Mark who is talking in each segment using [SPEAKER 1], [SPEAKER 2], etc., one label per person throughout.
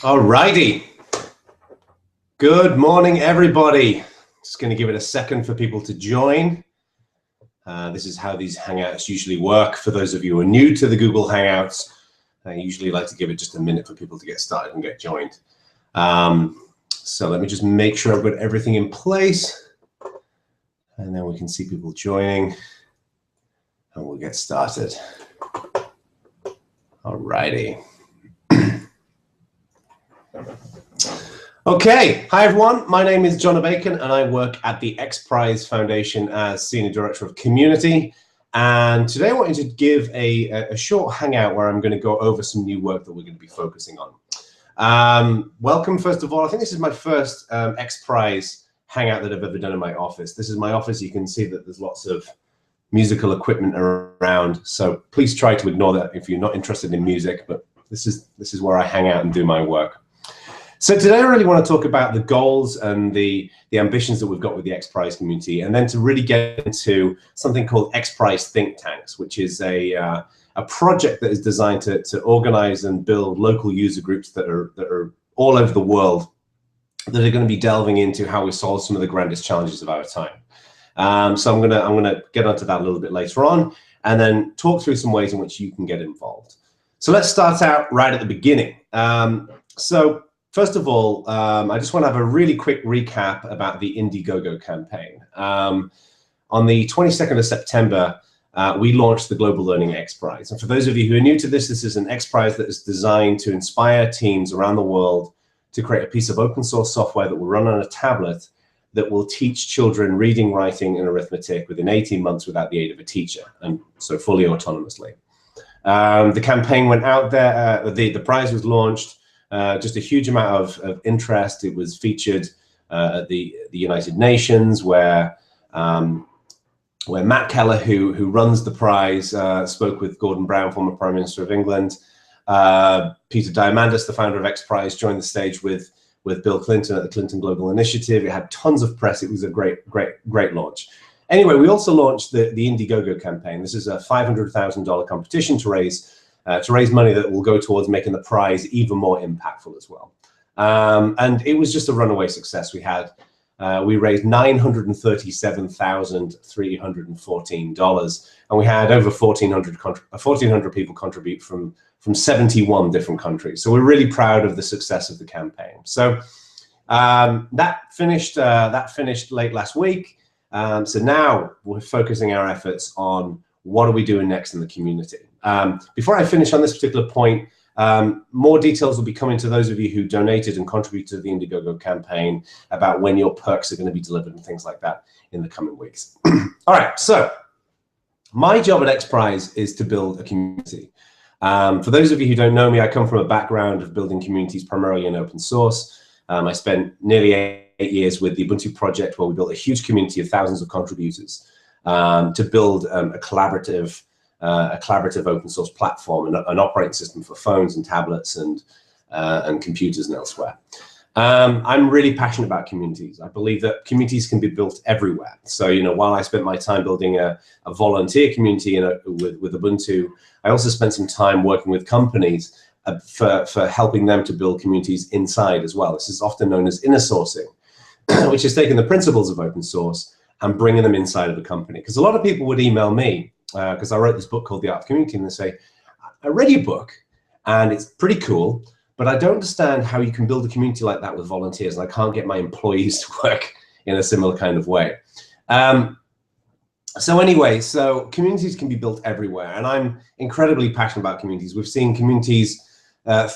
[SPEAKER 1] All righty. Good morning, everybody. Just going to give it a second for people to join. This is how these Hangouts usually work. For those of you who are new to the Google Hangouts, I usually like to give it just a minute for people to get started and get joined. So let me just make sure I've got everything in place, and then we can see people joining, and we'll get started. All righty. Okay, hi everyone, my name is John Bacon and I work at the XPRIZE Foundation as Senior Director of Community. And today I wanted to give a short hangout where I'm going to go over some new work that we're going to be focusing on. Welcome, first of all. I think this is my first XPRIZE hangout that I've ever done in my office. This is my office. You can see that there's lots of musical equipment around, so please try to ignore that if you're not interested in music, but this is where I hang out and do my work. So today I really want to talk about the goals and the ambitions that we've got with the XPRIZE community, and then to really get into something called XPRIZE Think Tanks, which is a project that is designed to organize and build local user groups that are all over the world that are going to be delving into how we solve some of the grandest challenges of our time. So I'm gonna get onto that a little bit later on, and then talk through some ways in which you can get involved. So let's start out right at the beginning. First of all, I just want to have a really quick recap about the IndieGoGo campaign. On the 22nd of September, we launched the Global Learning XPRIZE. And for those of you who are new to this, this is an XPRIZE that is designed to inspire teams around the world to create a piece of open source software that will run on a tablet that will teach children reading, writing, and arithmetic within 18 months without the aid of a teacher, and so fully autonomously. The campaign went out there, the prize was launched. Just a huge amount of interest. It was featured at the United Nations, where Matt Keller, who runs the prize, spoke with Gordon Brown, former Prime Minister of England. Peter Diamandis, the founder of XPRIZE, joined the stage with Bill Clinton at the Clinton Global Initiative. It had tons of press. It was a great launch. Anyway, we also launched the IndieGoGo campaign. This is a $500,000 competition to raise money that will go towards making the prize even more impactful as well. And it was just a runaway success. We raised $937,314, and we had over 1,400 people contribute from 71 different countries. So we're really proud of the success of the campaign. So that finished late last week. So now we're focusing our efforts on what are we doing next in the community. Before I finish on this particular point, more details will be coming to those of you who donated and contributed to the IndieGoGo campaign about when your perks are going to be delivered and things like that in the coming weeks. All right, so my job at XPRIZE is to build a community. For those of you who don't know me, I come from a background of building communities primarily in open source. I spent nearly 8 years with the Ubuntu project, where we built a huge community of thousands of contributors to build a collaborative open source platform, an operating system for phones and tablets and computers and elsewhere. I'm really passionate about communities. I believe that communities can be built everywhere. So, while I spent my time building a volunteer community with Ubuntu, I also spent some time working with companies for helping them to build communities inside as well. This is often known as inner sourcing, which is taking the principles of open source and bringing them inside of a company. Because a lot of people would email me, because I wrote this book called The Art of Community, and they say, I read your book and it's pretty cool, but I don't understand how you can build a community like that with volunteers, and I can't get my employees to work in a similar kind of way. So communities can be built everywhere, and I'm incredibly passionate about communities. We've seen communities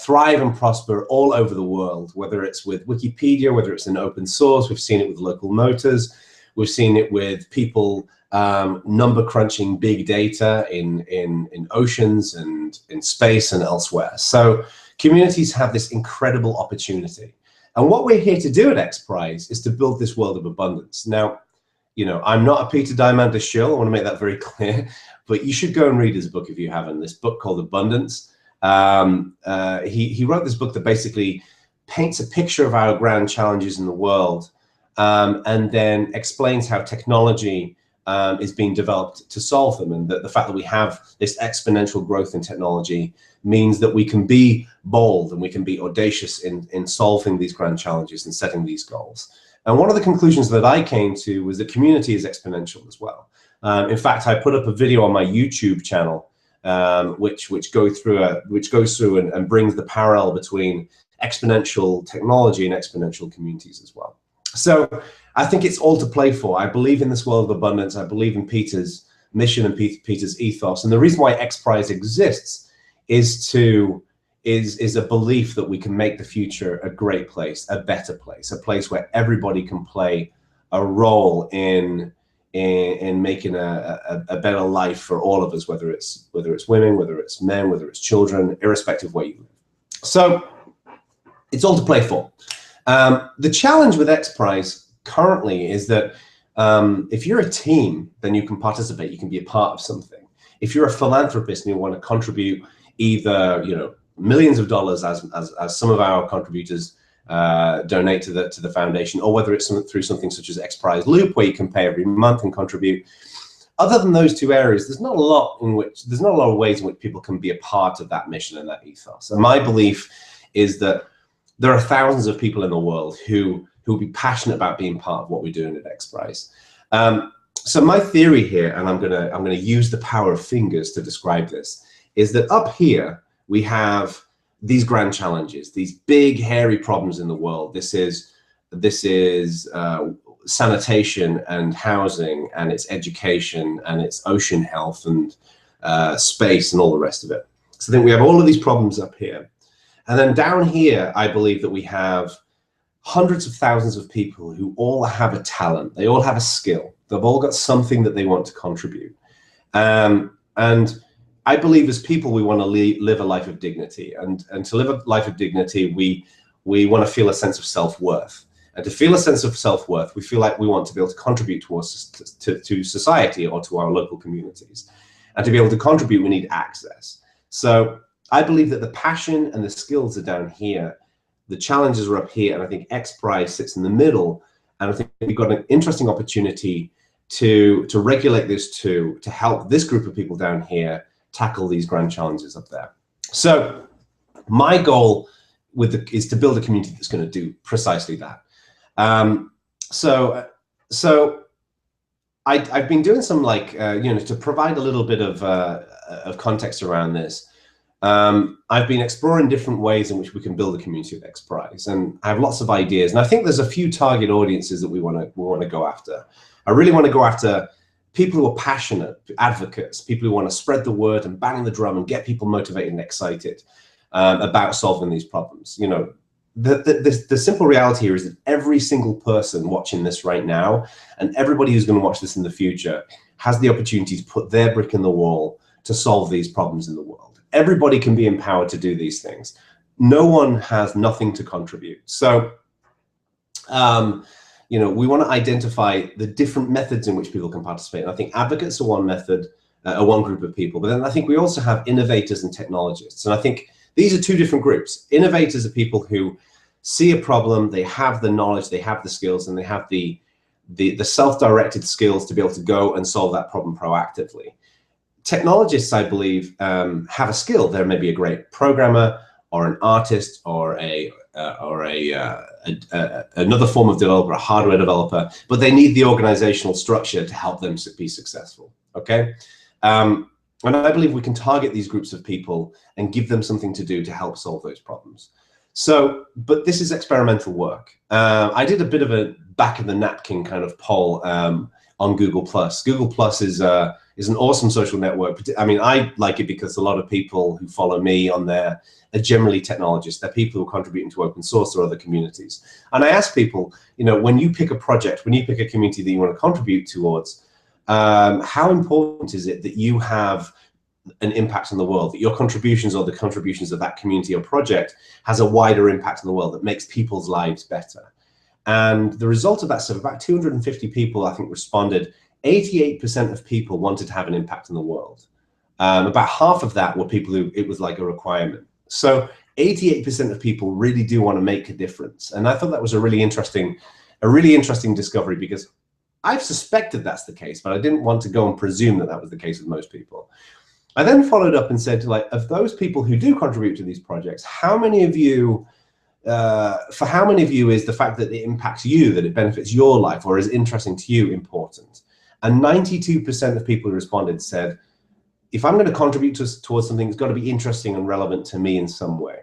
[SPEAKER 1] thrive and prosper all over the world, whether it's with Wikipedia, whether it's in open source. We've seen it with local motors. We've seen it with people number crunching big data in oceans and in space and elsewhere. So communities have this incredible opportunity. And what we're here to do at XPRIZE is to build this world of abundance. Now, I'm not a Peter Diamandis shill. I want to make that very clear, but you should go and read his book if you haven't. This book called Abundance. He wrote this book that basically paints a picture of our grand challenges in the world, and then explains how technology is being developed to solve them, and that the fact that we have this exponential growth in technology means that we can be bold and we can be audacious in solving these grand challenges and setting these goals. And one of the conclusions that I came to was that community is exponential as well. In fact, I put up a video on my YouTube channel which goes through and brings the parallel between exponential technology and exponential communities as well. So I think it's all to play for. I believe in this world of abundance. I believe in Peter's mission and Peter's ethos. And the reason why XPRIZE exists is a belief that we can make the future a great place, a better place, a place where everybody can play a role in making a better life for all of us, whether it's women, whether it's men, whether it's children, irrespective of where you live. So it's all to play for. The challenge with XPRIZE currently is that if you're a team, then you can participate, you can be a part of something. If you're a philanthropist and you want to contribute either millions of dollars as some of our contributors donate to the foundation, or whether it's through something such as XPRIZE Loop, where you can pay every month and contribute. Other than those two areas, there's not a lot of ways in which people can be a part of that mission and that ethos. And my belief is that there are thousands of people in the world who will be passionate about being part of what we're doing at XPRIZE. So my theory here, and I'm gonna use the power of fingers to describe this, is that up here we have these grand challenges, these big hairy problems in the world. This is sanitation and housing, and it's education, and it's ocean health and space and all the rest of it. So then we have all of these problems up here. And then down here, I believe that we have hundreds of thousands of people who all have a talent. They all have a skill. They've all got something that they want to contribute. And I believe as people, we want to live a life of dignity. And to live a life of dignity, we want to feel a sense of self-worth. And to feel a sense of self-worth, we feel like we want to be able to contribute to society or to our local communities. And to be able to contribute, we need access. So I believe that the passion and the skills are down here. The challenges are up here, and I think XPRIZE sits in the middle. And I think we've got an interesting opportunity to regulate this to help this group of people down here tackle these grand challenges up there. So my goal is to build a community that's going to do precisely that. So I've been doing some to provide a little bit of context around this. I've been exploring different ways in which we can build a community of XPRIZE, and I have lots of ideas. And I think there's a few target audiences that we want to go after. I really want to go after people who are passionate, advocates, people who want to spread the word and bang the drum and get people motivated and excited about solving these problems. The simple reality here is that every single person watching this right now, and everybody who's going to watch this in the future, has the opportunity to put their brick in the wall to solve these problems in the world. Everybody can be empowered to do these things. No one has nothing to contribute. So, we want to identify the different methods in which people can participate. And I think advocates are one method, one group of people. But then I think we also have innovators and technologists. And I think these are two different groups. Innovators are people who see a problem, they have the knowledge, they have the skills, and they have the self-directed skills to be able to go and solve that problem proactively. Technologists, I believe, have a skill. There may be a great programmer or an artist or another form of developer, a hardware developer, but they need the organizational structure to help them be successful. Okay, and I believe we can target these groups of people and give them something to do to help solve those problems. So, but this is experimental work. I did a bit of a back of the napkin kind of poll on Google+. Google+ is an awesome social network. I mean, I like it because a lot of people who follow me on there are generally technologists. They're people who are contributing to open source or other communities. And I ask people, when you pick a project, when you pick a community that you want to contribute towards, how important is it that you have an impact on the world, that your contributions or the contributions of that community or project has a wider impact on the world that makes people's lives better? And the result of that stuff, about 250 people, I think, responded. 88% of people wanted to have an impact in the world. About half of that were people who it was like a requirement. So 88% of people really do want to make a difference. And I thought that was a really interesting discovery, because I've suspected that's the case, but I didn't want to go and presume that that was the case with most people. I then followed up and said, like, of those people who do contribute to these projects, how many of you, for how many of you is the fact that it impacts you, that it benefits your life, or is interesting to you important? And 92% of people who responded said, if I'm going to contribute towards something, it's got to be interesting and relevant to me in some way.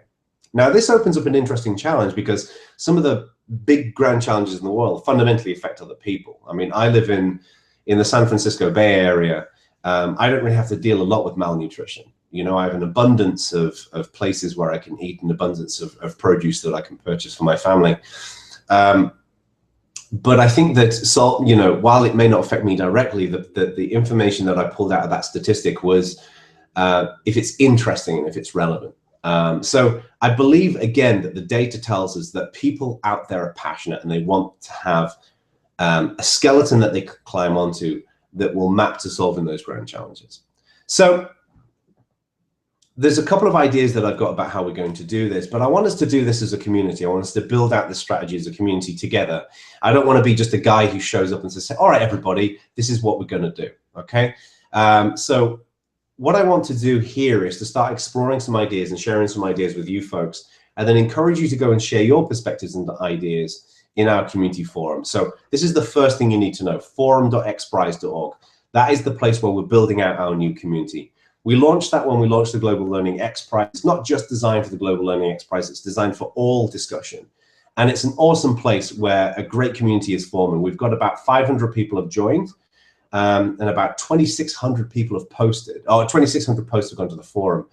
[SPEAKER 1] Now, this opens up an interesting challenge because some of the big grand challenges in the world fundamentally affect other people. I mean, I live in the San Francisco Bay Area. I don't really have to deal a lot with malnutrition. You know, I have an abundance of places where I can eat, an abundance of produce that I can purchase for my family. But I think that, you know, while it may not affect me directly, the information that I pulled out of that statistic was if it's interesting and if it's relevant. So I believe, again, that the data tells us that people out there are passionate and they want to have a skeleton that they can climb onto that will map to solving those grand challenges. So there's a couple of ideas that I've got about how we're going to do this, but I want us to do this as a community. I want us to build out this strategy as a community together. I don't want to be just a guy who shows up and says, all right, everybody, this is what we're going to do, okay? So what I want to do here is to start exploring some ideas and sharing some ideas with you folks, and then encourage you to go and share your perspectives and ideas in our community forum. So this is the first thing you need to know, forum.xprize.org. That is the place where we're building out our new community. We launched that when we launched the Global Learning XPRIZE. It's not just designed for the Global Learning XPRIZE, it's designed for all discussion. And it's an awesome place where a great community is forming. We've got about 500 people have joined, and about 2,600 people have posted, or 2,600 posts have gone to the forum.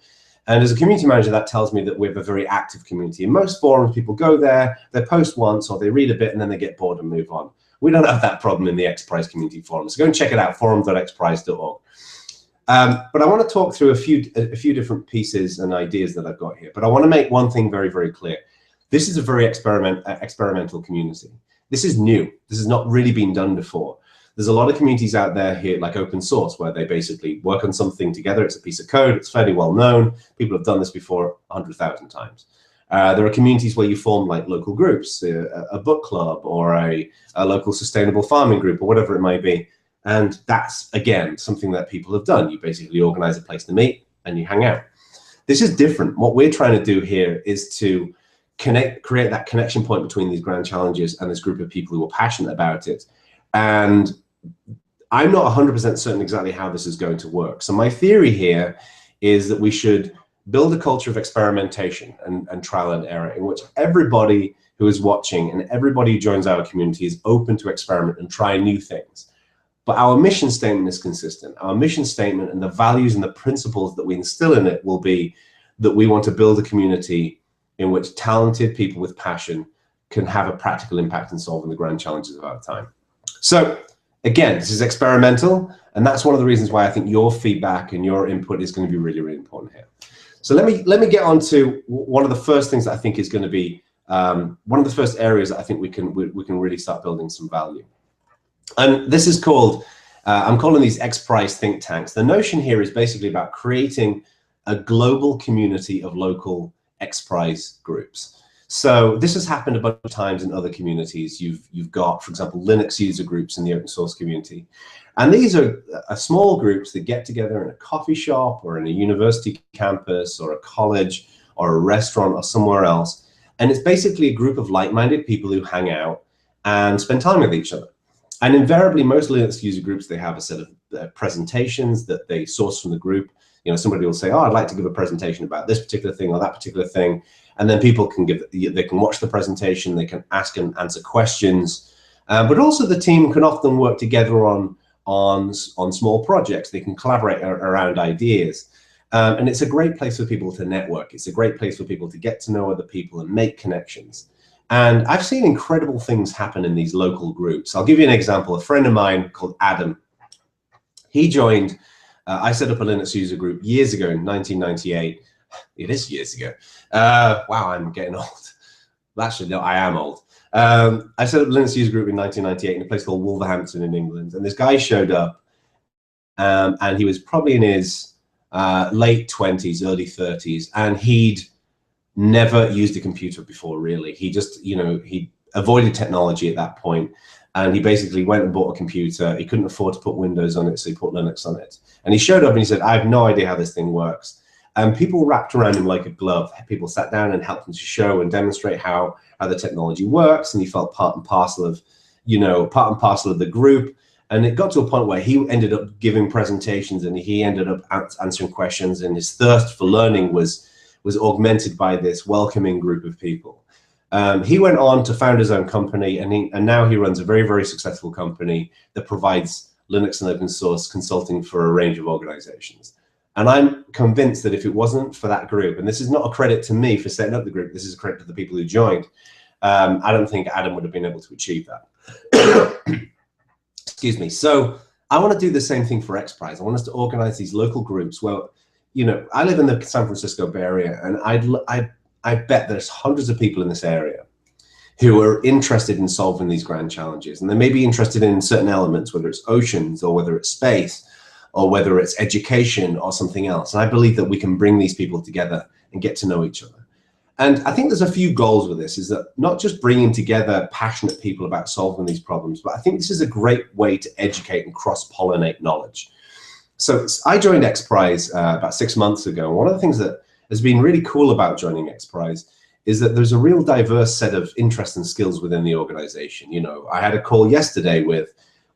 [SPEAKER 1] And as a community manager, that tells me that we have a very active community. In most forums, people go there, they post once, or they read a bit, and then they get bored and move on. We don't have that problem in the XPRIZE community forum. So go and check it out, forum.xprize.org. But I want to talk through a few different pieces and ideas that I've got here. But I want to make one thing very, very clear. This is a very experimental community. This is new. This has not really been done before. There's a lot of communities out there here, like open source, where they basically work on something together. It's a piece of code. It's fairly well known. People have done this before 100,000 times. There are communities where you form like local groups, a book club, or a local sustainable farming group, or whatever it might be. And that's, again, something that people have done. You basically organize a place to meet and you hang out. This is different. What we're trying to do here is to create that connection point between these grand challenges and this group of people who are passionate about it. And I'm not 100% certain exactly how this is going to work. So my theory here is that we should build a culture of experimentation and trial and error in which everybody who is watching and everybody who joins our community is open to experiment and try new things. But our mission statement is consistent. Our mission statement and the values and the principles that we instill in it will be that we want to build a community in which talented people with passion can have a practical impact in solving the grand challenges of our time. So again, this is experimental, and that's one of the reasons why I think your feedback and your input is going to be really, really important here. So let me get on to one of the first things that I think is going to be one of the first areas that I think we can really start building some value. And this is called, I'm calling these XPRIZE Think Tanks. The notion here is basically about creating a global community of local XPRIZE groups. So this has happened a bunch of times in other communities. You've got, for example, Linux user groups in the open source community. And these are small groups that get together in a coffee shop or in a university campus or a college or a restaurant or somewhere else. And it's basically a group of like-minded people who hang out and spend time with each other. And invariably, most Linux user groups, they have a set of presentations that they source from the group. You know, somebody will say, oh, I'd like to give a presentation about this particular thing or that particular thing. And then people can they can watch the presentation, they can ask and answer questions. But also the team can often work together on small projects. They can collaborate around ideas. And it's a great place for people to network. It's a great place for people to get to know other people and make connections. And I've seen incredible things happen in these local groups. I'll give you an example. A friend of mine called Adam, he joined, I set up a Linux user group years ago in 1998. It is years ago. Wow, I'm getting old. Actually, no, I am old. I set up a Linux user group in 1998 in a place called Wolverhampton in England. And this guy showed up, and he was probably in his late 20s, early 30s, and he'd never used a computer before, really. He just, you know, he avoided technology at that point. And he basically went and bought a computer. He couldn't afford to put Windows on it, so he put Linux on it. And he showed up and he said, I have no idea how this thing works. And people wrapped around him like a glove. People sat down and helped him to show and demonstrate how the technology works. And he felt part and parcel of, part and parcel of the group. And it got to a point where he ended up giving presentations and he ended up answering questions, and his thirst for learning was augmented by this welcoming group of people. He went on to found his own company, and now he runs a very, very successful company that provides Linux and open source consulting for a range of organizations. And I'm convinced that if it wasn't for that group, and this is not a credit to me for setting up the group, this is a credit to the people who joined, I don't think Adam would have been able to achieve that. Excuse me. So I want to do the same thing for XPRIZE. I want us to organize these local groups where, I live in the San Francisco Bay Area, and I bet there's hundreds of people in this area who are interested in solving these grand challenges. And they may be interested in certain elements, whether it's oceans or whether it's space or whether it's education or something else. And I believe that we can bring these people together and get to know each other. And I think there's a few goals with this, is that not just bringing together passionate people about solving these problems, but I think this is a great way to educate and cross-pollinate knowledge. So I joined XPRIZE about 6 months ago. And one of the things that has been really cool about joining XPRIZE is that there's a real diverse set of interests and skills within the organization. I had a call yesterday with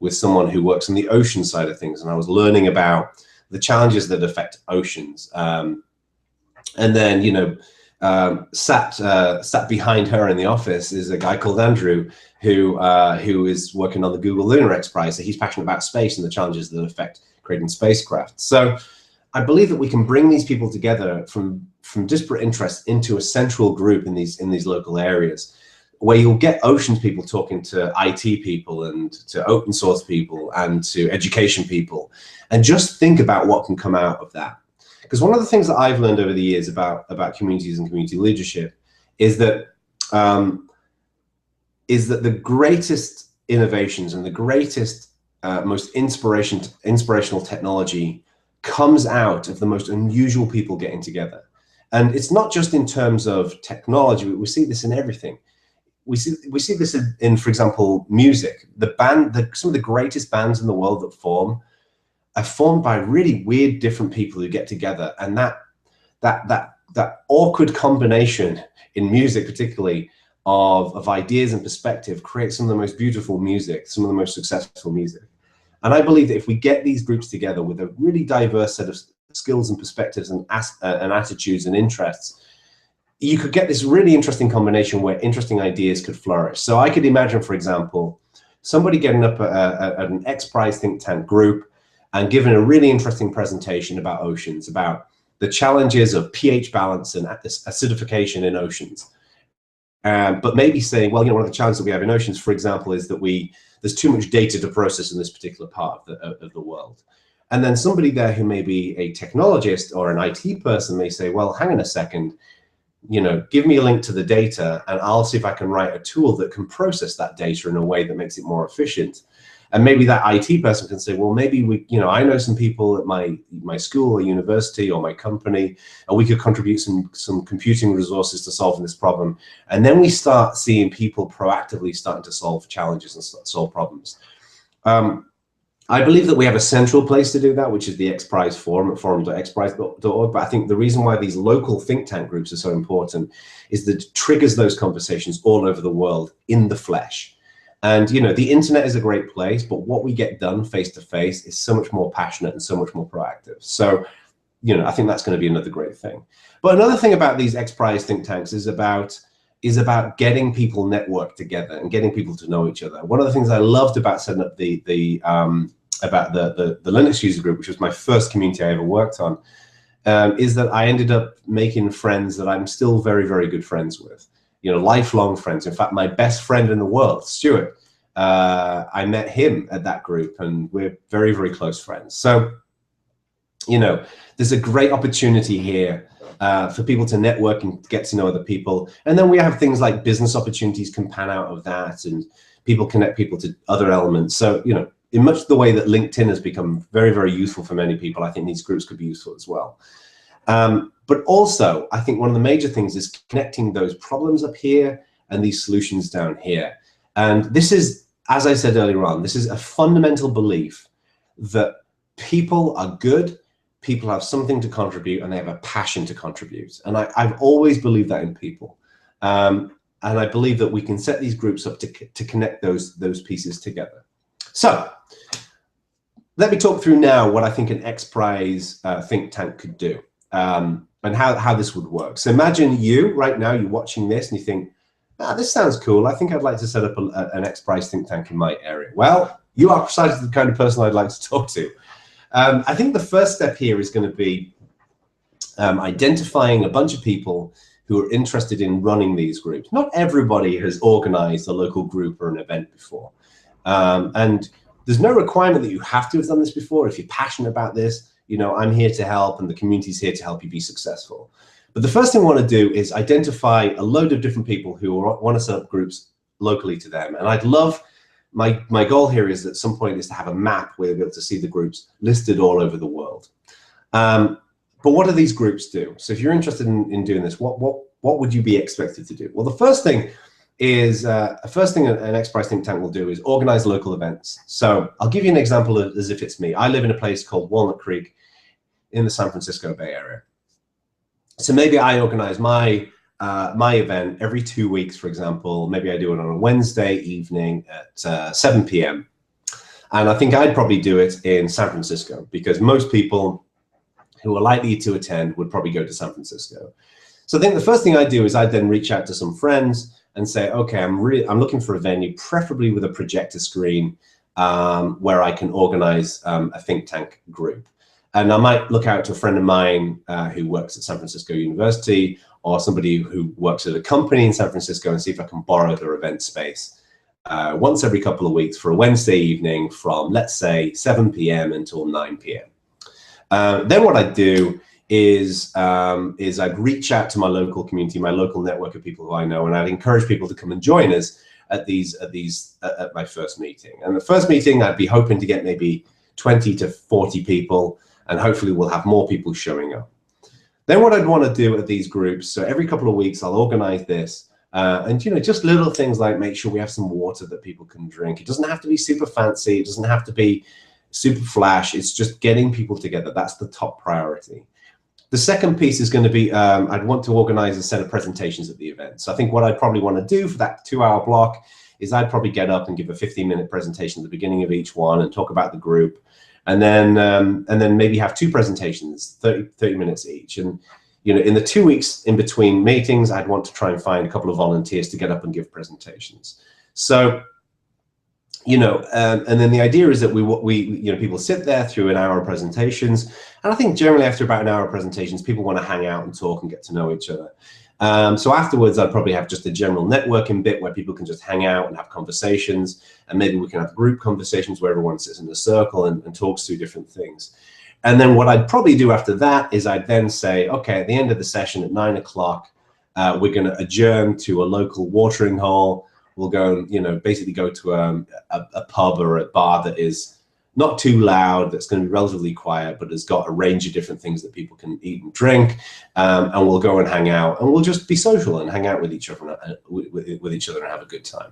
[SPEAKER 1] someone who works on the ocean side of things, and I was learning about the challenges that affect oceans. And then, sat behind her in the office is a guy called Andrew who is working on the Google Lunar XPRIZE. So he's passionate about space and the challenges that affect creating spacecraft. So I believe that we can bring these people together from disparate interests into a central group in these local areas, where you'll get oceans people talking to IT people and to open source people and to education people, and just think about what can come out of that. Because one of the things that I've learned over the years about communities and community leadership is that the greatest innovations and the greatest, most inspirational technology comes out of the most unusual people getting together. And it's not just in terms of technology. We see this in everything. We see this in, for example, music. Some of the greatest bands in the world that are formed by really weird, different people who get together, and that awkward combination in music, particularly of ideas and perspective, creates some of the most beautiful music, some of the most successful music. And I believe that if we get these groups together with a really diverse set of skills and perspectives and attitudes and interests, you could get this really interesting combination where interesting ideas could flourish. So I could imagine, for example, somebody getting up at an XPRIZE Think Tank group and giving a really interesting presentation about oceans, about the challenges of pH balance and acidification in oceans. But maybe saying, well, one of the challenges that we have in oceans, for example, is that there's too much data to process in this particular part of the world. And then somebody there who may be a technologist or an IT person may say, well, hang on a second, give me a link to the data and I'll see if I can write a tool that can process that data in a way that makes it more efficient. And maybe that IT person can say, well, maybe I know some people at my school or university or my company, and we could contribute some computing resources to solving this problem. And then we start seeing people proactively starting to solve challenges and solve problems. I believe that we have a central place to do that, which is the XPRIZE forum at forum.xprize.org. But I think the reason why these local think tank groups are so important is that it triggers those conversations all over the world in the flesh. And, the internet is a great place, but what we get done face to face is so much more passionate and so much more proactive. So, I think that's going to be another great thing. But another thing about these XPRIZE think tanks is about getting people networked together and getting people to know each other. One of the things I loved about setting up the Linux user group, which was my first community I ever worked on, is that I ended up making friends that I'm still very, very good friends with. Lifelong friends. In fact, my best friend in the world, Stuart, I met him at that group, and we're very, very close friends. So, there's a great opportunity here for people to network and get to know other people. And then we have things like business opportunities can pan out of that, and people connect people to other elements. So, in much the way that LinkedIn has become very, very useful for many people, I think these groups could be useful as well. But also, I think one of the major things is connecting those problems up here and these solutions down here. And this is as I said earlier on, this is a fundamental belief that people are good, people have something to contribute, and they have a passion to contribute. And I've always believed that in people. And I believe that we can set these groups up to connect those pieces together. So let me talk through now what I think an XPRIZE think tank could do, and how this would work. So imagine you, right now, you're watching this and you think, this sounds cool. I think I'd like to set up an XPRIZE think tank in my area. Well, you are precisely the kind of person I'd like to talk to. I think the first step here is going to be identifying a bunch of people who are interested in running these groups. Not everybody has organized a local group or an event before. And there's no requirement that you have to have done this before. If you're passionate about this, you know, I'm here to help and the community's here to help you be successful. But the first thing I want to do is identify a load of different people who want to set up groups locally to them. And I'd love, my goal here is at some point is to have a map where you'll be able to see the groups listed all over the world. But what do these groups do? So if you're interested in doing this, what would you be expected to do? Well, the first thing is, an XPRIZE think tank will do is organize local events. So I'll give you an example as if it's me. I live in a place called Walnut Creek in the San Francisco Bay Area. So maybe I organize my event every 2 weeks, for example. Maybe I do it on a Wednesday evening at 7 p.m. And I think I'd probably do it in San Francisco because most people who are likely to attend would probably go to San Francisco. So I think the first thing I'd do is I'd then reach out to some friends and say, okay, I'm looking for a venue, preferably with a projector screen, where I can organize a think tank group. And I might look out to a friend of mine who works at San Francisco University, or somebody who works at a company in San Francisco, and see if I can borrow their event space once every couple of weeks for a Wednesday evening from, let's say, 7 p.m. until 9 p.m. Then what I'd do is I'd reach out to my local community, my local network of people who I know, and I'd encourage people to come and join us at my first meeting. And the first meeting, I'd be hoping to get maybe 20 to 40 people, and hopefully we'll have more people showing up. Then what I'd want to do at these groups, so every couple of weeks I'll organize this, and you know, just little things like make sure we have some water that people can drink. It doesn't have to be super fancy, it doesn't have to be super flash, it's just getting people together. That's the top priority. The second piece is going to be, I'd want to organize a set of presentations at the event. So I think what I'd probably want to do for that 2-hour block is I'd probably get up and give a 15-minute presentation at the beginning of each one and talk about the group. And then maybe have 2 presentations, 30 minutes each. And you know, in the 2 weeks in between meetings, I'd want to try and find a couple of volunteers to get up and give presentations. So, you know, and then the idea is that you know, people sit there through an hour of presentations, and I think generally after about an hour of presentations, people want to hang out and talk and get to know each other. So afterwards, I'd probably have just a general networking bit where people can just hang out and have conversations, and maybe we can have group conversations where everyone sits in a circle and talks through different things. And then what I'd probably do after that is I'd then say, okay, at the end of the session at 9 o'clock, we're going to adjourn to a local watering hole. We'll go and, you know, basically go to a pub or a bar that is not too loud, that's going to be relatively quiet, but has got a range of different things that people can eat and drink. And we'll go and hang out, and we'll just be social and hang out with each other, with each other and have a good time.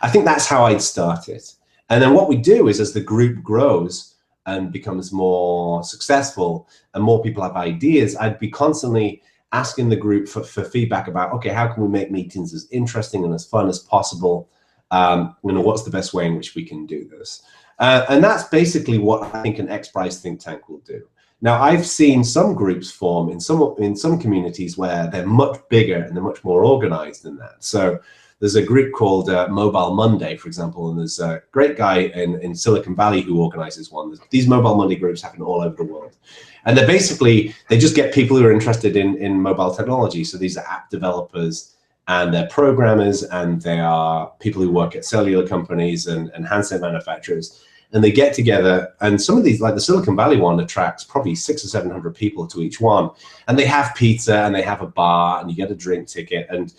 [SPEAKER 1] I think that's how I'd start it. And then what we do is, as the group grows and becomes more successful and more people have ideas, I'd be constantly asking the group for feedback about, okay, how can we make meetings as interesting and as fun as possible? You know, what's the best way in which we can do this? And that's basically what I think an XPRIZE think tank will do. Now, I've seen some groups form in some communities where they're much bigger and they're much more organized than that. So there's a group called Mobile Monday, for example, and there's a great guy in Silicon Valley who organizes one. These Mobile Monday groups happen all over the world. And they're basically, they just get people who are interested in mobile technology. So these are app developers, and they're programmers, and they are people who work at cellular companies and handset manufacturers. And they get together, and some of these, like the Silicon Valley one, attracts probably 600 or 700 people to each one. And they have pizza, and they have a bar, and you get a drink ticket. And,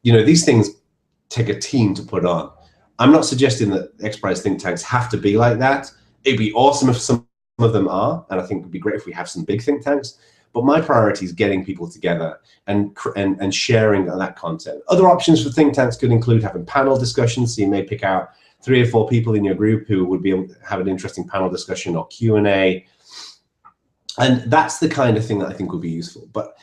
[SPEAKER 1] you know, these things take a team to put on. I'm not suggesting that XPRIZE think tanks have to be like that. It'd be awesome if some of them are, and I think it'd be great if we have some big think tanks. But my priority is getting people together and sharing that content. Other options for think tanks could include having panel discussions. So you may pick out 3 or 4 people in your group who would be able to have an interesting panel discussion or Q&A. And that's the kind of thing that I think would be useful. But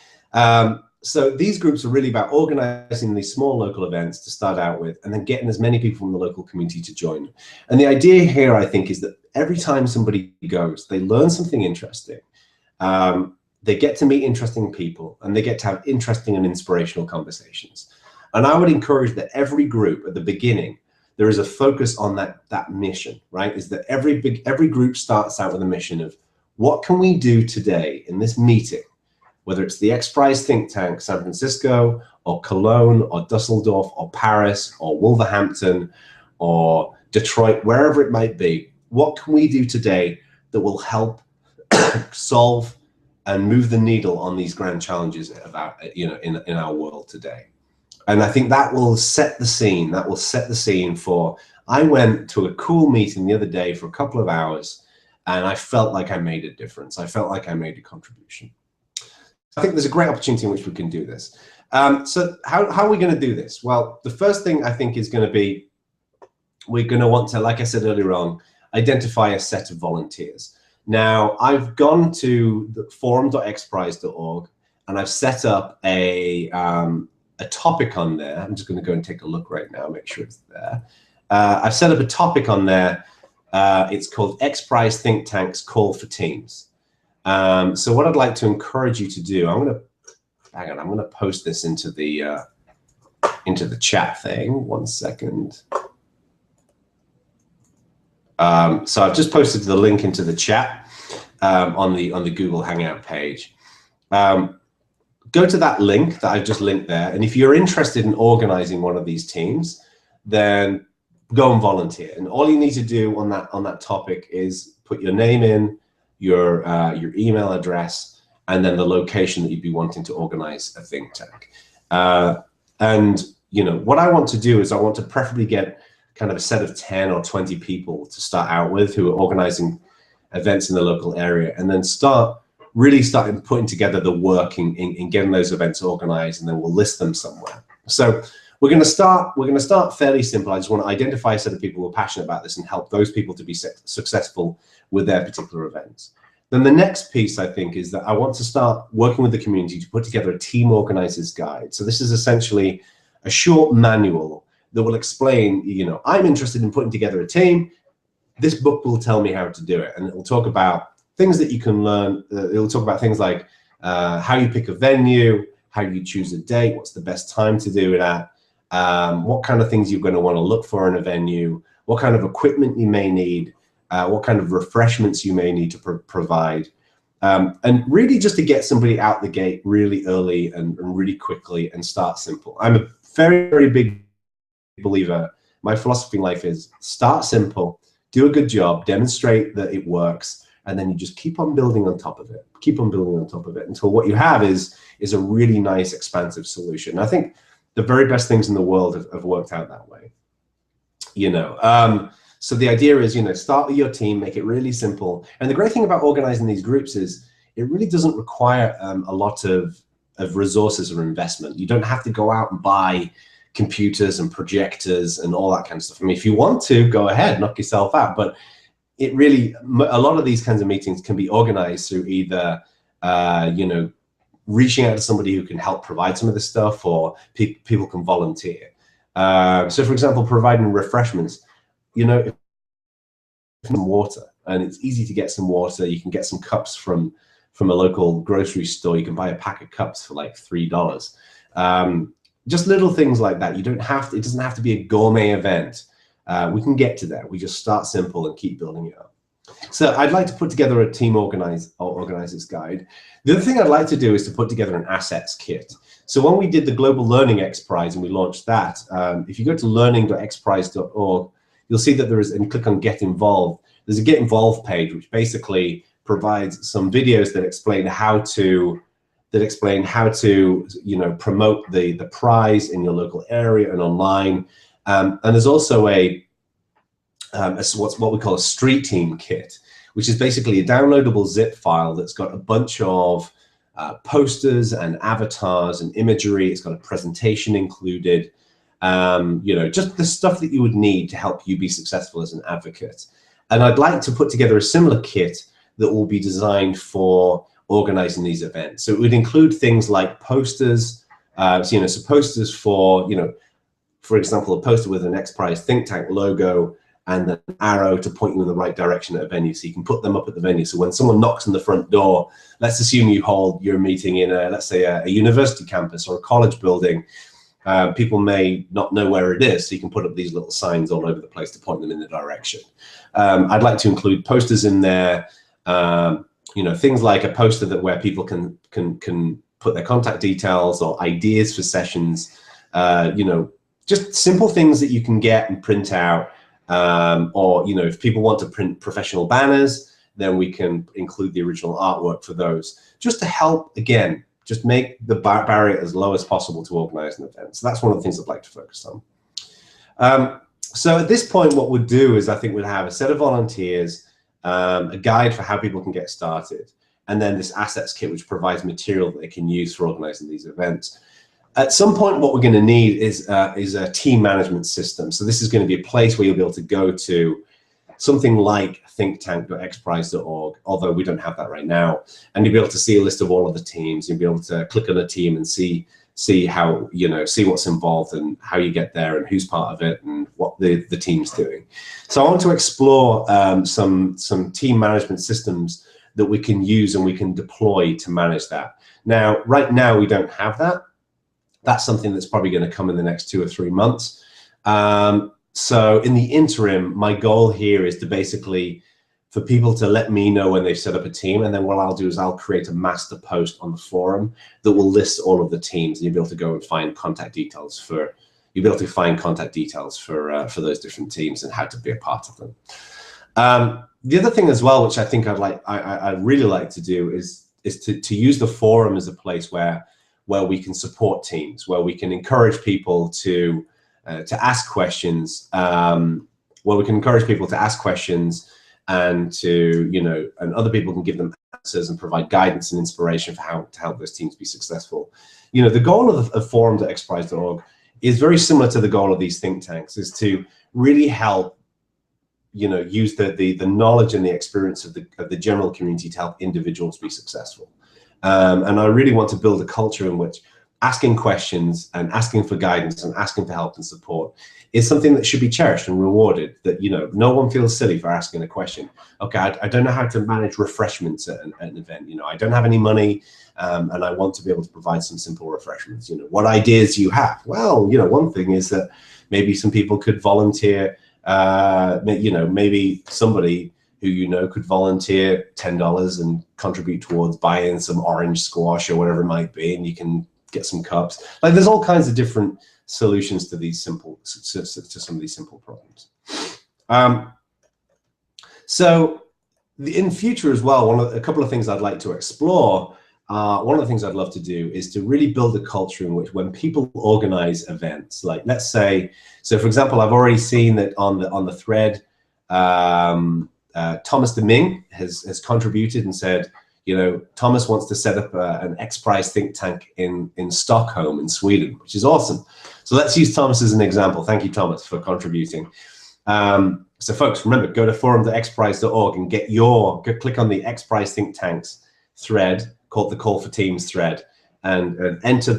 [SPEAKER 1] so these groups are really about organizing these small local events to start out with, and then getting as many people from the local community to join. And the idea here, I think, is that every time somebody goes, they learn something interesting. They get to meet interesting people, and they get to have interesting and inspirational conversations. And I would encourage that every group at the beginning, there is a focus on that mission, right? Is that every group starts out with a mission of, what can we do today in this meeting, whether it's the XPRIZE Think Tank, San Francisco, or Cologne, or Dusseldorf, or Paris, or Wolverhampton, or Detroit, wherever it might be. What can we do today that will help solve and move the needle on these grand challenges about, in our world today? And I think that will set the scene. That will set the scene for, I went to a cool meeting the other day for a couple of hours, and I felt like I made a difference. I felt like I made a contribution. I think there's a great opportunity in which we can do this. So how are we going to do this? Well, the first thing I think is going to be, we're going to want to, like I said earlier on, identify a set of volunteers. Now, I've gone to the forum.xprize.org, and I've set up a topic on there. I'm just going to go and take a look right now, make sure it's there. I've set up a topic on there. It's called XPRIZE Think Tank's Call for Teams. So what I'd like to encourage you to do, I'm going to post this into the chat thing. 1 second. So I've just posted the link into the chat on the Google Hangout page. Go to that link that I've just linked there, and if you're interested in organizing one of these teams, then go and volunteer. And all you need to do on that topic is put your name in, your email address, and then the location that you'd be wanting to organize a think tank. And what I want to do is I want to preferably get kind of a set of 10 or 20 people to start out with who are organizing events in the local area, and then really starting putting together the work in getting those events organized, and then we'll list them somewhere. So we're going to start fairly simple. I just want to identify a set of people who are passionate about this and help those people to be successful with their particular events. Then the next piece, I think, is that I want to start working with the community to put together a team organizer's guide. So this is essentially a short manual that will explain, I'm interested in putting together a team. This book will tell me how to do it, and it will talk about things that you can learn. It will talk about things like how you pick a venue, how you choose a date, what's the best time to do it at, what kind of things you're going to want to look for in a venue, what kind of equipment you may need, what kind of refreshments you may need to provide, and really just to get somebody out the gate really early and really quickly and start simple. I'm a very, very big believer. My philosophy in life is start simple, do a good job, demonstrate that it works, and then you just keep on building on top of it, keep on building on top of it until what you have is a really nice, expansive solution. I think the very best things in the world have worked out that way. So the idea is, start with your team, make it really simple. And the great thing about organizing these groups is it really doesn't require a lot of resources or investment. You don't have to go out and buy computers and projectors and all that kind of stuff. I mean, if you want to, go ahead, knock yourself out. But it really, a lot of these kinds of meetings can be organized through either, reaching out to somebody who can help provide some of this stuff, or people can volunteer. So for example, providing refreshments, if some water, and it's easy to get some water. You can get some cups from a local grocery store. You can buy a pack of cups for like $3. Just little things like that. It doesn't have to be a gourmet event. We can get to that. We just start simple and keep building it up. So I'd like to put together a team organizer's guide. The other thing I'd like to do is to put together an assets kit. So when we did the Global Learning XPRIZE and we launched that, if you go to learning.xprize.org, you'll see that there is, and click on Get Involved, there's a Get Involved page, which basically provides some videos that explain how to promote the prize in your local area and online. And there's also what we call a street team kit, which is basically a downloadable zip file that's got a bunch of posters and avatars and imagery. It's got a presentation included. you know, just the stuff that you would need to help you be successful as an advocate. And I'd like to put together a similar kit that will be designed for organizing these events. So it would include things like posters, so posters for, for example, a poster with an XPRIZE Think Tank logo and an arrow to point you in the right direction at a venue. So you can put them up at the venue. So when someone knocks on the front door, let's assume you hold your meeting in let's say a university campus or a college building. People may not know where it is, so you can put up these little signs all over the place to point them in the direction. I'd like to include posters in there, things like a poster where people can put their contact details or ideas for sessions, just simple things that you can get and print out. Or, if people want to print professional banners, then we can include the original artwork for those, just to help, again, just make the barrier as low as possible to organize an event. So that's one of the things I'd like to focus on. So at this point, what we'll do is I think we'll have a set of volunteers, a guide for how people can get started, and then this assets kit, which provides material that they can use for organizing these events. At some point, what we're going to need is a team management system. So this is going to be a place where you'll be able to go to, something like thinktank.xprize.org, although we don't have that right now. And you'll be able to see a list of all of the teams. You'll be able to click on a team and see how, see what's involved and how you get there and who's part of it and what the team's doing. So I want to explore some team management systems that we can use and we can deploy to manage that. Now, right now, we don't have that. That's something that's probably going to come in the next 2 or 3 months. So in the interim, my goal here is to basically for people to let me know when they've set up a team. And then what I'll do is I'll create a master post on the forum that will list all of the teams. And you'll be able to go and find contact details for, for those different teams and how to be a part of them. The other thing as well, which I think I'd really like to do is to use the forum as a place where we can support teams, where we can encourage people to ask questions, and and other people can give them answers and provide guidance and inspiration for how to help those teams be successful. The goal of forum.xprize.org is very similar to the goal of these think tanks, is to really help use the knowledge and the experience of the general community to help individuals be successful. And I really want to build a culture in which asking questions and asking for guidance and asking for help and support is something that should be cherished and rewarded, that no one feels silly for asking a question. Okay, I don't know how to manage refreshments at an event. I don't have any money, and I want to be able to provide some simple refreshments. What ideas do you have? Well, one thing is that maybe some people could volunteer, maybe somebody who could volunteer $10 and contribute towards buying some orange squash or whatever it might be, and you can get some cups. Like, there's all kinds of different solutions to these to some of these simple problems. So in future as well, a couple of things I'd like to explore. One of the things I'd love to do is to really build a culture in which when people organize events, like let's say, so for example, I've already seen that on the thread, Thomas de Ming has contributed and said, Thomas wants to set up an XPRIZE think tank in Stockholm in Sweden, which is awesome. So let's use Thomas as an example. Thank you, Thomas, for contributing. So folks, remember, go to forum.xprize.org and click on the XPRIZE think tanks thread called the Call for Teams thread, and enter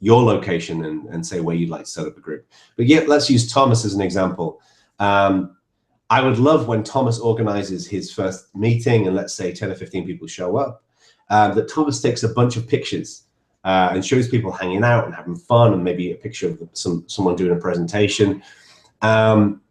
[SPEAKER 1] your location and say where you'd like to set up a group. But yeah, let's use Thomas as an example. I would love when Thomas organizes his first meeting and let's say 10 or 15 people show up, that Thomas takes a bunch of pictures and shows people hanging out and having fun, and maybe a picture of someone doing a presentation, and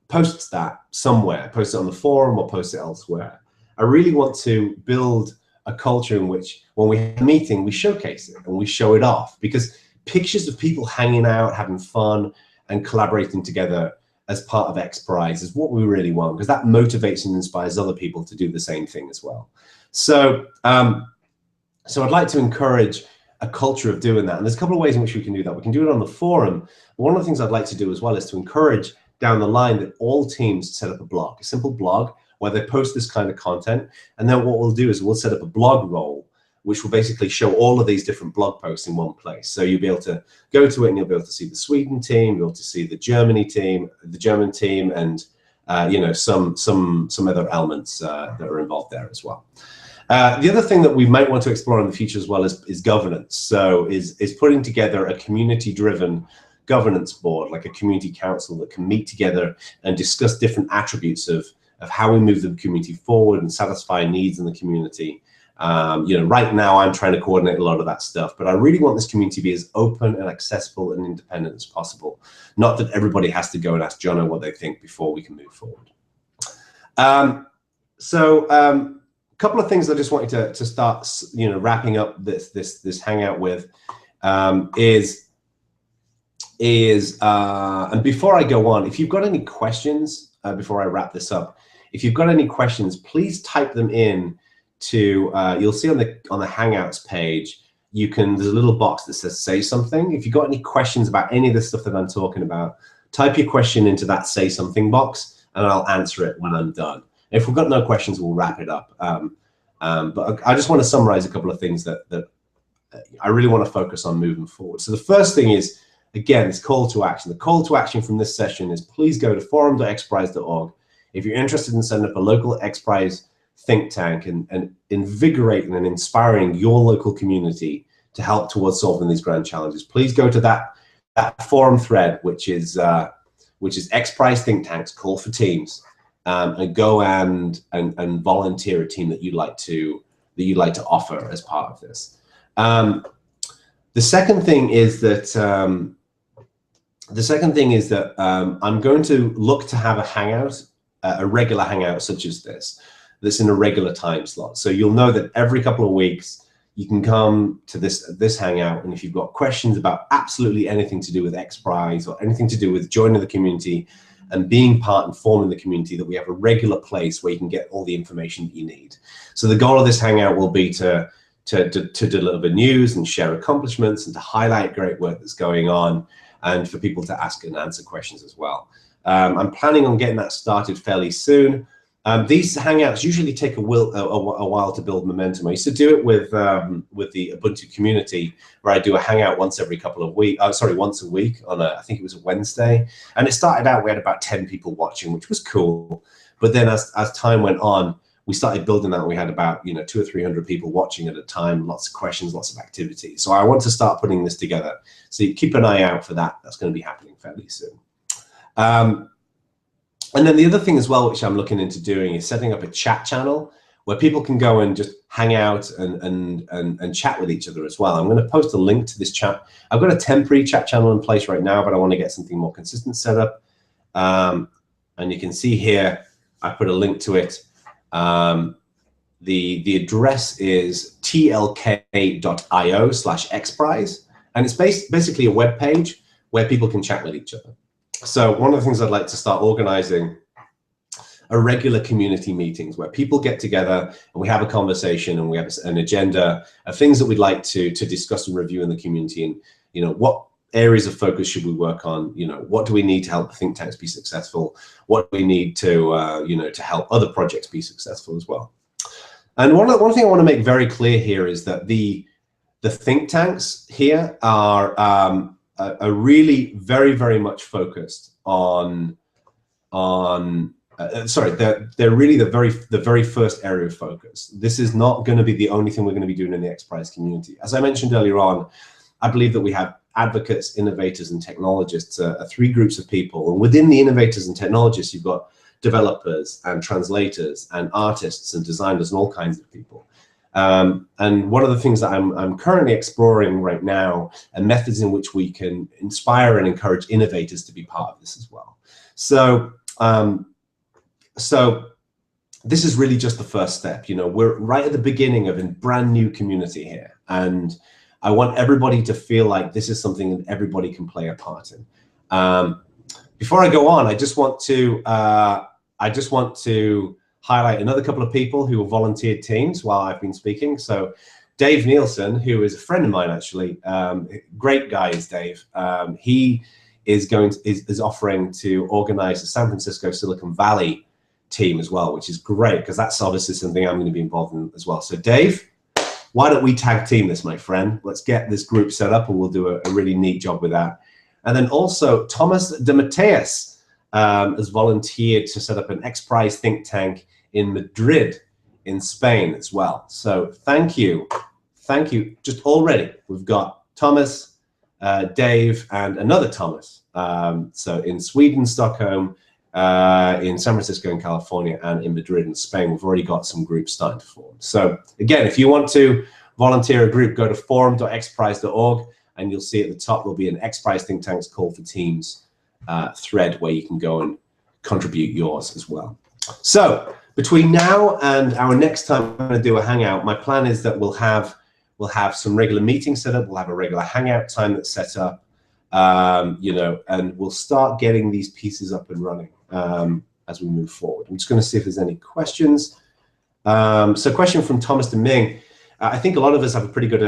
[SPEAKER 1] posts that somewhere, posts it on the forum or posts it elsewhere. I really want to build a culture in which when we have a meeting, we showcase it and we show it off, because pictures of people hanging out, having fun and collaborating together as part of XPRIZE is what we really want, because that motivates and inspires other people to do the same thing as well. So, so I'd like to encourage a culture of doing that. And there's a couple of ways in which we can do that. We can do it on the forum. One of the things I'd like to do as well is to encourage down the line that all teams set up a blog, a simple blog where they post this kind of content. And then what we'll do is we'll set up a blog role which will basically show all of these different blog posts in one place. So you'll be able to go to it and you'll be able to see the Sweden team, you'll be able to see the German team, and you know, some other elements that are involved there as well. The other thing that we might want to explore in the future as well is governance. So is putting together a community-driven governance board, like a community council that can meet together and discuss different attributes of how we move the community forward and satisfy needs in the community. You know, right now I'm trying to coordinate a lot of that stuff, but I really want this community to be as open and accessible and independent as possible. Not that everybody has to go and ask Jono what they think before we can move forward. A couple of things I just wanted to start, you know, wrapping up this hangout with and before I go on, if you've got any questions before I wrap this up, if you've got any questions, please type them in to you'll see on the Hangouts page. There's a little box that says say something. If you've got any questions about any of the stuff that I'm talking about, type your question into that say something box and I'll answer it when I'm done. If we've got no questions, we'll wrap it up. But I just want to summarize a couple of things that I really want to focus on moving forward. So the first thing is, again, this call to action. The call to action from this session is please go to forum.xprize.org if you're interested in setting up a local XPRIZE think tank and invigorating and inspiring your local community to help towards solving these grand challenges. Please go to that forum thread, which is XPRIZE Think Tank's call for teams. And go and volunteer a team that you'd like to offer as part of this. The second thing is that I'm going to look to have a hangout, a regular hangout such as this, that's in a regular time slot. So you'll know that every couple of weeks you can come to this hangout, and if you've got questions about absolutely anything to do with XPRIZE or anything to do with joining the community and being part and forming the community, that we have a regular place where you can get all the information that you need. So the goal of this hangout will be to deliver news and share accomplishments and to highlight great work that's going on and for people to ask and answer questions as well. I'm planning on getting that started fairly soon. These hangouts usually take a while to build momentum. I used to do it with the Ubuntu community, where I do a hangout once a week on I think it was a Wednesday. And it started out, we had about 10 people watching, which was cool. But then as time went on, we started building that. We had about 200 or 300 people watching at a time, lots of questions, lots of activity. So I want to start putting this together. So you keep an eye out for that. That's going to be happening fairly soon. And then the other thing as well, which I'm looking into doing, is setting up a chat channel where people can go and just hang out and chat with each other as well. I'm going to post a link to this chat. I've got a temporary chat channel in place right now, but I want to get something more consistent set up. And you can see here, I put a link to it. The address is tlk.io/xprize, and it's basically a web page where people can chat with each other. So one of the things I'd like to start organizing are regular community meetings where people get together and we have a conversation and we have an agenda of things that we'd like to discuss and review in the community, and what areas of focus should we work on, what do we need to help think tanks be successful, what do we need to to help other projects be successful as well. And one thing I want to make very clear here is that the think tanks here are really very, very much focused on sorry, they're really the very first area of focus. This is not going to be the only thing we're going to be doing in the XPRIZE community. As I mentioned earlier on, I believe that we have advocates, innovators, and technologists, three groups of people. And within the innovators and technologists, you've got developers and translators and artists and designers and all kinds of people. And one of the things that I'm currently exploring right now are methods in which we can inspire and encourage innovators to be part of this as well. So, so this is really just the first step. We're right at the beginning of a brand new community here, and I want everybody to feel like this is something that everybody can play a part in. Before I go on, I just want to highlight another couple of people who have volunteered teams while I've been speaking. So Dave Nielsen, who is a friend of mine, actually, great guy is Dave. He is offering to organize the San Francisco Silicon Valley team as well, which is great because that's obviously something I'm going to be involved in as well. So Dave, why don't we tag team this, my friend? Let's get this group set up and we'll do a really neat job with that. And then also Thomas de Mateus has volunteered to set up an XPRIZE Think Tank in Madrid, in Spain as well. So thank you. Thank you. Just already, we've got Thomas, Dave, and another Thomas. So in Sweden, Stockholm, in San Francisco in California, and in Madrid in Spain, we've already got some groups starting to form. So again, if you want to volunteer a group, go to forum.xprize.org, and you'll see at the top there'll be an XPRIZE Think Tank's Call for Teams thread where you can go and contribute yours as well. So between now and our next time I'm going to do a Hangout, my plan is that we'll have some regular meetings set up. We'll have a regular Hangout time that's set up, you know, and we'll start getting these pieces up and running as we move forward. I'm just going to see if there's any questions. So question from Thomas de Ming. I think a lot of us have a pretty good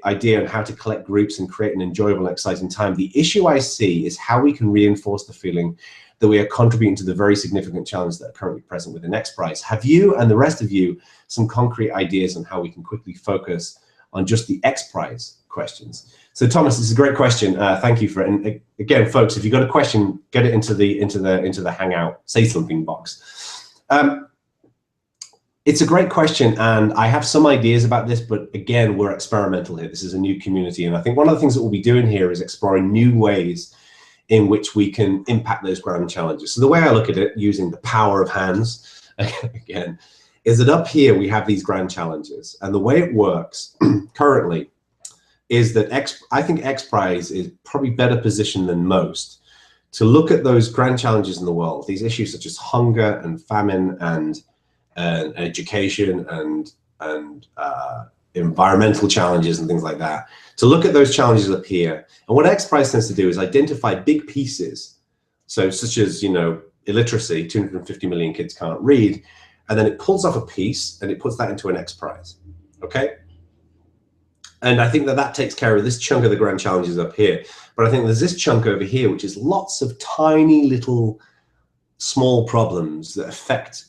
[SPEAKER 1] idea on how to collect groups and create an enjoyable and exciting time. The issue I see is how we can reinforce the feeling that we are contributing to the very significant challenges that are currently present within XPRIZE. Have you and the rest of you some concrete ideas on how we can quickly focus on just the XPRIZE questions? So Thomas, this is a great question. Thank you for it. And again, folks, if you've got a question, get it into the Hangout Say Something box. It's a great question, and I have some ideas about this, but again, we're experimental here. This is a new community, and I think one of the things that we'll be doing here is exploring new ways in which we can impact those grand challenges. So the way I look at it, using the power of hands, again, is that up here we have these grand challenges, and the way it works currently is that I think XPRIZE is probably better positioned than most to look at those grand challenges in the world, these issues such as hunger and famine and education and environmental challenges and things like that, to look at those challenges up here. And what XPRIZE tends to do is identify big pieces, so such as, you know, illiteracy, 250 million kids can't read, and then it pulls off a piece and it puts that into an XPRIZE, okay? And I think that that takes care of this chunk of the grand challenges up here. But I think there's this chunk over here, which is lots of tiny little small problems that affect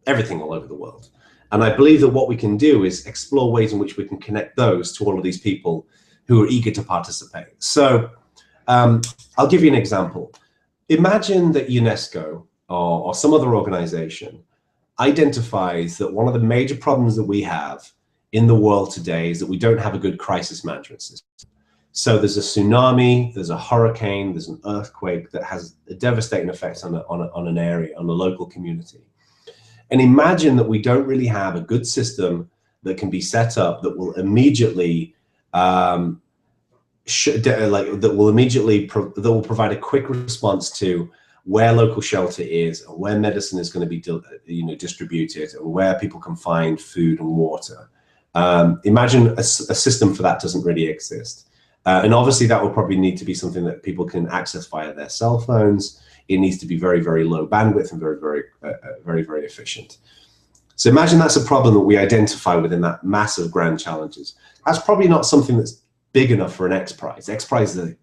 [SPEAKER 1] everything all over the world. And I believe that what we can do is explore ways in which we can connect those to all of these people who are eager to participate. So I'll give you an example. Imagine that UNESCO or some other organization identifies that one of the major problems that we have in the world today is that we don't have a good crisis management system. So there's a tsunami, there's a hurricane, there's an earthquake that has a devastating effect on an area, on a local community. And imagine that we don't really have a good system that can be set up that will immediately that will provide a quick response to where local shelter is, and where medicine is going to be distributed, and where people can find food and water. Imagine a system for that doesn't really exist. And obviously that will probably need to be something that people can access via their cell phones. It needs to be very, very low bandwidth and very, very efficient. So imagine that's a problem that we identify within that massive grand challenges. That's probably not something that's big enough for an XPRIZE. XPRIZE are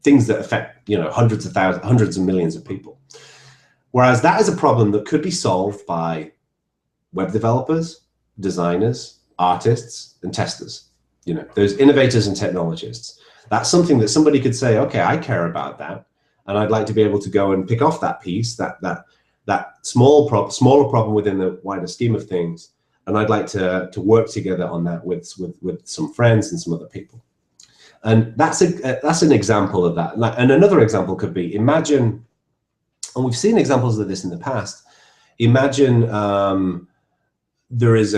[SPEAKER 1] things that affect, you know, hundreds of thousands, hundreds of millions of people. Whereas that is a problem that could be solved by web developers, designers, artists, and testers. You know, those innovators and technologists. That's something that somebody could say, okay, I care about that, and I'd like to be able to go and pick off that piece, that smaller problem within the wider scheme of things, and I'd like to work together on that with some friends and some other people. And that's an example of that. And another example could be, imagine, and we've seen examples of this in the past. Imagine there is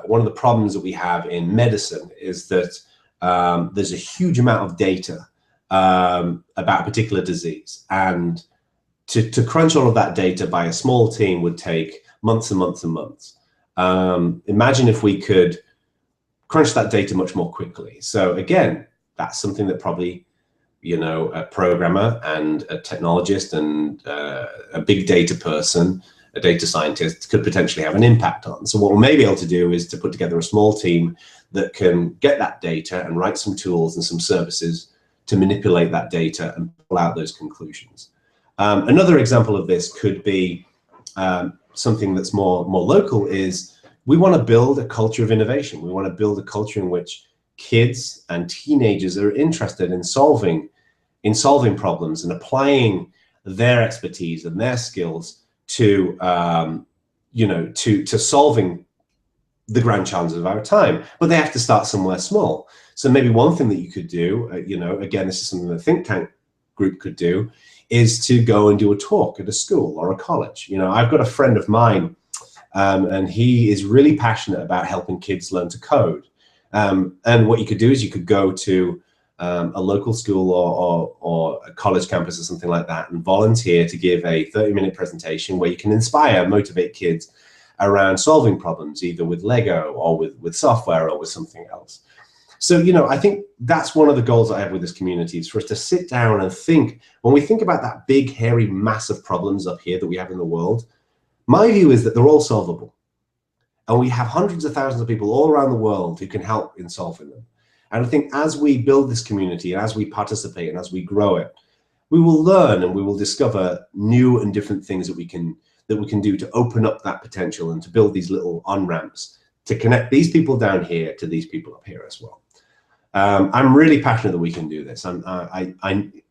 [SPEAKER 1] one of the problems that we have in medicine is that there's a huge amount of data about a particular disease, and to crunch all of that data by a small team would take months and months and months. Imagine if we could crunch that data much more quickly. So again, that's something that probably, you know, a programmer and a technologist and a big data person, a data scientist, could potentially have an impact on. So what we may be able to do is to put together a small team that can get that data and write some tools and some services to manipulate that data and pull out those conclusions. Another example of this could be something that's more local is we want to build a culture of innovation. We want to build a culture in which kids and teenagers are interested in solving problems and applying their expertise and their skills to to solving the grand challenges of our time. But they have to start somewhere small. So maybe one thing that you could do, again, this is something the think tank group could do, is to go and do a talk at a school or a college. I've got a friend of mine, and he is really passionate about helping kids learn to code. And what you could do is you could go to a local school or a college campus or something like that and volunteer to give a 30-minute presentation where you can inspire, motivate kids around solving problems, either with Lego or with software or with something else. So, I think that's one of the goals I have with this community, is for us to sit down and think. When we think about that big, hairy, massive problems up here that we have in the world, my view is that they're all solvable. And we have hundreds of thousands of people all around the world who can help in solving them. And I think as we build this community, and as we participate and as we grow it, we will learn and we will discover new and different things that we can do to open up that potential and to build these little on-ramps to connect these people down here to these people up here as well. I'm really passionate that we can do this. I'm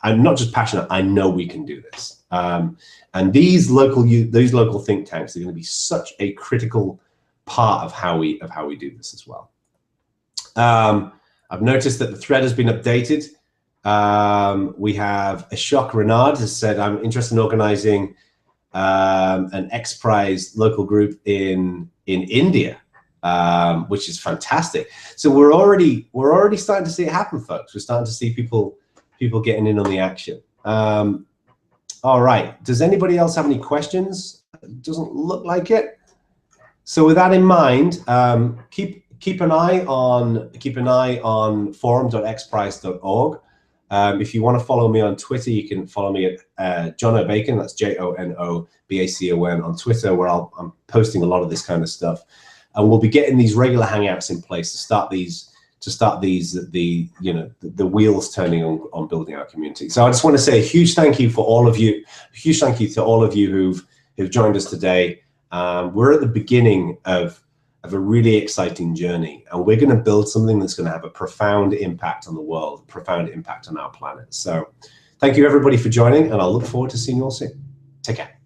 [SPEAKER 1] not just passionate, I know we can do this. And these local think tanks are going to be such a critical part of how we do this as well. I've noticed that the thread has been updated. We have Ashok Renard has said, I'm interested in organizing an XPRIZE local group in India, which is fantastic. So we're already starting to see it happen, folks. We're starting to see people getting in on the action. All right. Does anybody else have any questions? It doesn't look like it. So with that in mind, keep an eye on forum.xprize.org. If you want to follow me on Twitter, you can follow me at John O'Bacon. That's JONOBACON on Twitter, where I'm posting a lot of this kind of stuff. And we'll be getting these regular hangouts in place to start the wheels turning on building our community. So I just want to say a huge thank you for all of you. A huge thank you to all of you who've joined us today. We're at the beginning of a really exciting journey, and we're going to build something that's going to have a profound impact on the world, a profound impact on our planet. So thank you everybody for joining, and I'll look forward to seeing you all soon. Take care.